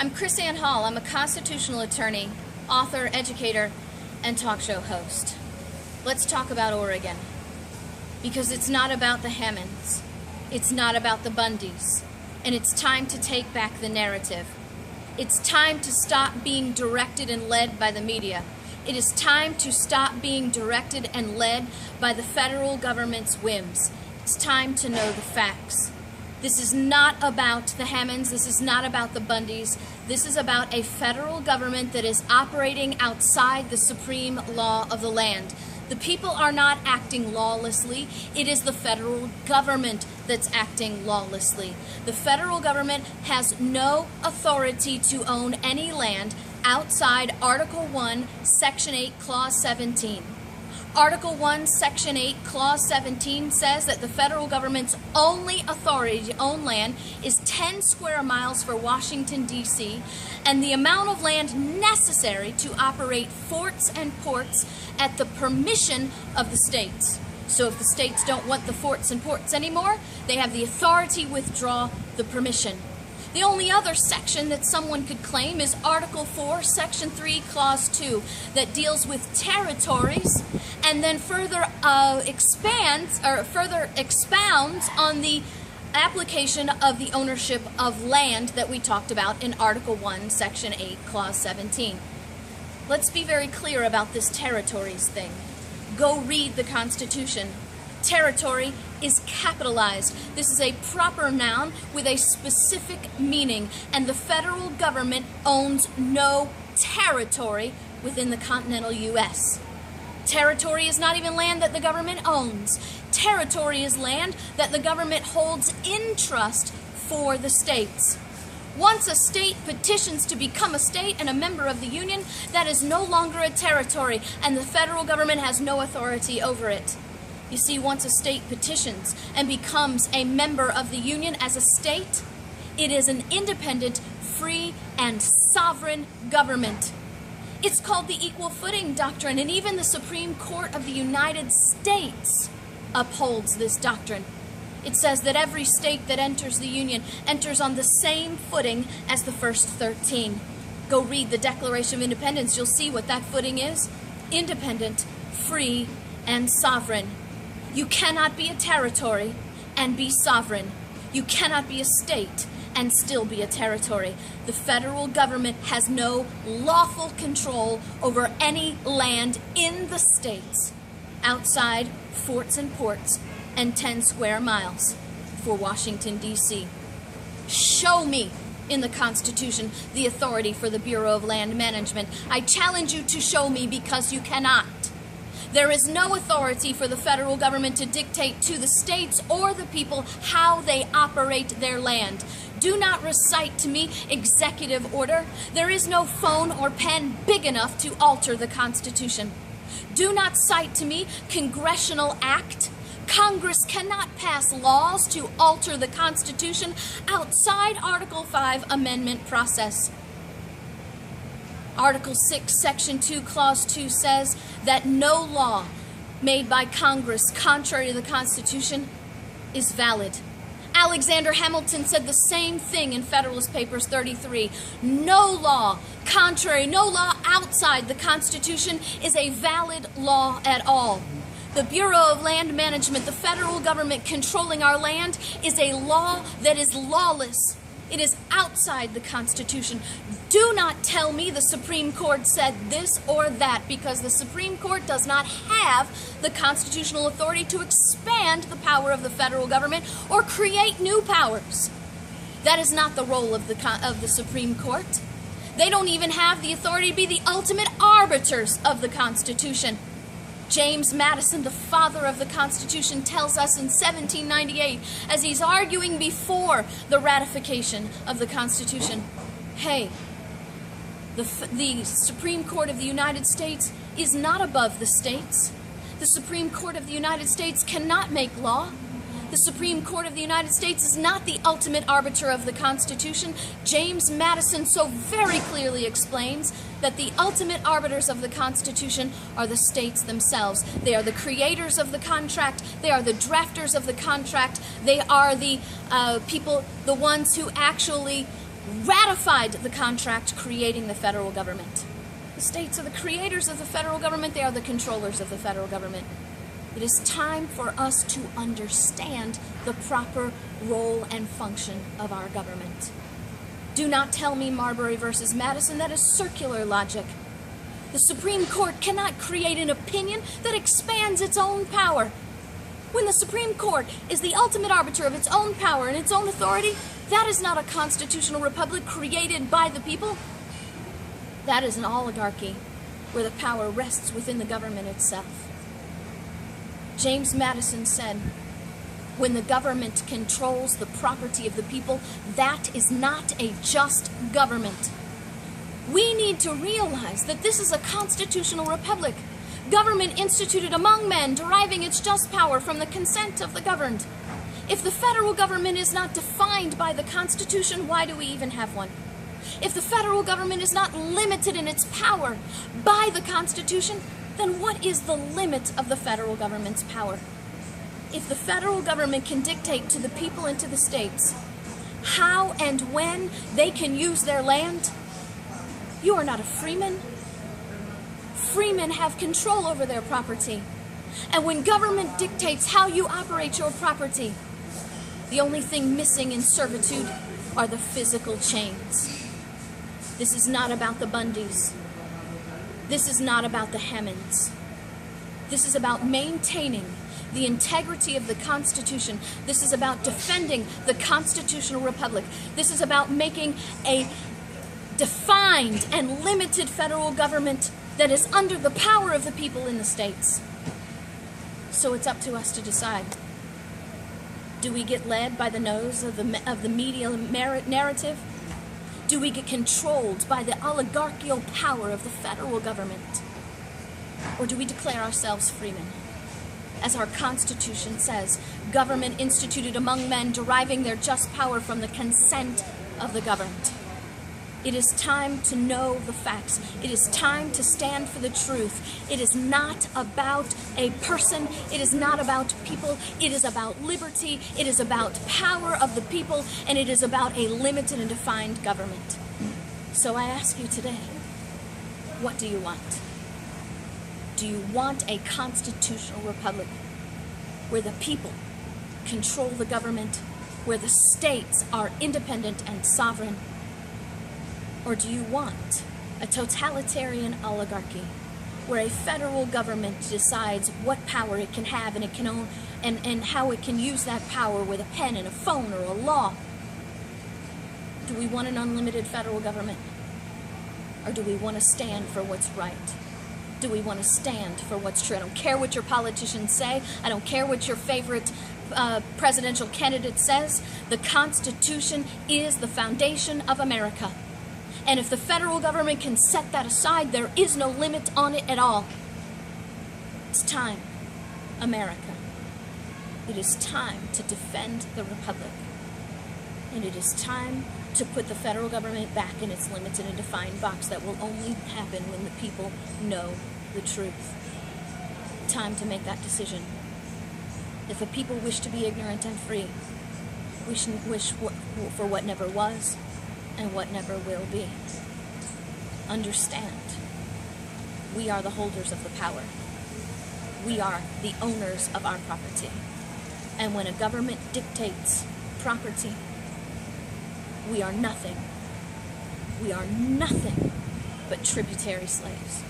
I'm KrisAnne Hall. I'm a constitutional attorney, author, educator, and talk show host. Let's talk about Oregon. Because it's not about the Hammonds. It's not about the Bundys. And it's time to take back the narrative. It's time to stop being directed and led by the media. It is time to stop being directed and led by the federal government's whims. It's time to know the facts. This is not about the Hammonds. This is not about the Bundys. This is about a federal government that is operating outside the supreme law of the land. The people are not acting lawlessly. It is the federal government that's acting lawlessly. The federal government has no authority to own any land outside Article 1, Section 8, Clause 17. Article 1, Section 8, Clause 17 says that the federal government's only authority to own land is 10 square miles for Washington, D.C., and the amount of land necessary to operate forts and ports at the permission of the states. So if the states don't want the forts and ports anymore, they have the authority to withdraw the permission. The only other section that someone could claim is Article 4, Section 3, Clause 2, that deals with territories and then further expounds on the application of the ownership of land that we talked about in Article 1, Section 8, Clause 17. Let's be very clear about this territories thing. Go read the Constitution. Territory is capitalized. This is a proper noun with a specific meaning, and the federal government owns no territory within the continental U.S. Territory is not even land that the government owns. Territory is land that the government holds in trust for the states. Once a state petitions to become a state and a member of the Union, that is no longer a territory, and the federal government has no authority over it. You see, once a state petitions and becomes a member of the Union as a state, it is an independent, free, and sovereign government. It's called the Equal Footing Doctrine, and even the Supreme Court of the United States upholds this doctrine. It says that every state that enters the Union enters on the same footing as the first 13. Go read the Declaration of Independence. You'll see what that footing is. Independent, free, and sovereign. You cannot be a territory and be sovereign. You cannot be a state and still be a territory. The federal government has no lawful control over any land in the states outside forts and ports and 10 square miles for Washington, D.C. Show me in the Constitution the authority for the Bureau of Land Management. I challenge you to show me, because you cannot. There is no authority for the federal government to dictate to the states or the people how they operate their land. Do not recite to me executive order. There is no phone or pen big enough to alter the Constitution. Do not cite to me congressional act. Congress cannot pass laws to alter the Constitution outside Article 5 amendment process. Article 6, Section 2, Clause 2 says that no law made by Congress contrary to the Constitution is valid. Alexander Hamilton said the same thing in Federalist Papers 33. No law outside the Constitution is a valid law at all. The Bureau of Land Management, the federal government controlling our land, is a law that is lawless. It is outside the Constitution. Do not tell me the Supreme Court said this or that, because the Supreme Court does not have the constitutional authority to expand the power of the federal government or create new powers. That is not the role of the Supreme Court. They don't even have the authority to be the ultimate arbiters of the Constitution. James Madison, the father of the Constitution, tells us in 1798, as he's arguing before the ratification of the Constitution, hey, the Supreme Court of the United States is not above the states. The Supreme Court of the United States cannot make law. The Supreme Court of the United States is not the ultimate arbiter of the Constitution. James Madison so very clearly explains that the ultimate arbiters of the Constitution are the states themselves. They are the creators of the contract. They are the drafters of the contract. They are the people, the ones who actually ratified the contract creating the federal government. The states are the creators of the federal government. They are the controllers of the federal government. It is time for us to understand the proper role and function of our government. Do not tell me Marbury versus Madison. That is circular logic. The Supreme Court cannot create an opinion that expands its own power. When the Supreme Court is the ultimate arbiter of its own power and its own authority, that is not a constitutional republic created by the people. That is an oligarchy where the power rests within the government itself. James Madison said, when the government controls the property of the people, that is not a just government. We need to realize that this is a constitutional republic. Government instituted among men, deriving its just power from the consent of the governed. If the federal government is not defined by the Constitution, why do we even have one? If the federal government is not limited in its power by the Constitution, then what is the limit of the federal government's power? If the federal government can dictate to the people and to the states how and when they can use their land, you are not a freeman. Freemen have control over their property. And when government dictates how you operate your property, the only thing missing in servitude are the physical chains. This is not about the Bundys. This is not about the Hammonds. This is about maintaining the integrity of the Constitution. This is about defending the constitutional republic. This is about making a defined and limited federal government that is under the power of the people in the states. So it's up to us to decide. Do we get led by the nose of the media narrative? Do we get controlled by the oligarchical power of the federal government? Or do we declare ourselves freemen? As our Constitution says, government instituted among men, deriving their just power from the consent of the governed. It is time to know the facts. It is time to stand for the truth. It is not about a person. It is not about people. It is about liberty. It is about power of the people, and it is about a limited and defined government. So I ask you today, what do you want? Do you want a constitutional republic where the people control the government, where the states are independent and sovereign? Or do you want a totalitarian oligarchy where a federal government decides what power it can have and it can own and how it can use that power with a pen and a phone or a law? Do we want an unlimited federal government? Or do we want to stand for what's right? Do we want to stand for what's true? I don't care what your politicians say. I don't care what your favorite presidential candidate says. The Constitution is the foundation of America. And if the federal government can set that aside, there is no limit on it at all. It's time, America. It is time to defend the republic. And it is time to put the federal government back in its limited and defined box. That will only happen when the people know the truth. Time to make that decision. If the people wish to be ignorant and free, wish for what never was and what never will be. Understand, we are the holders of the power. We are the owners of our property. And when a government dictates property, we are nothing. We are nothing but tributary slaves.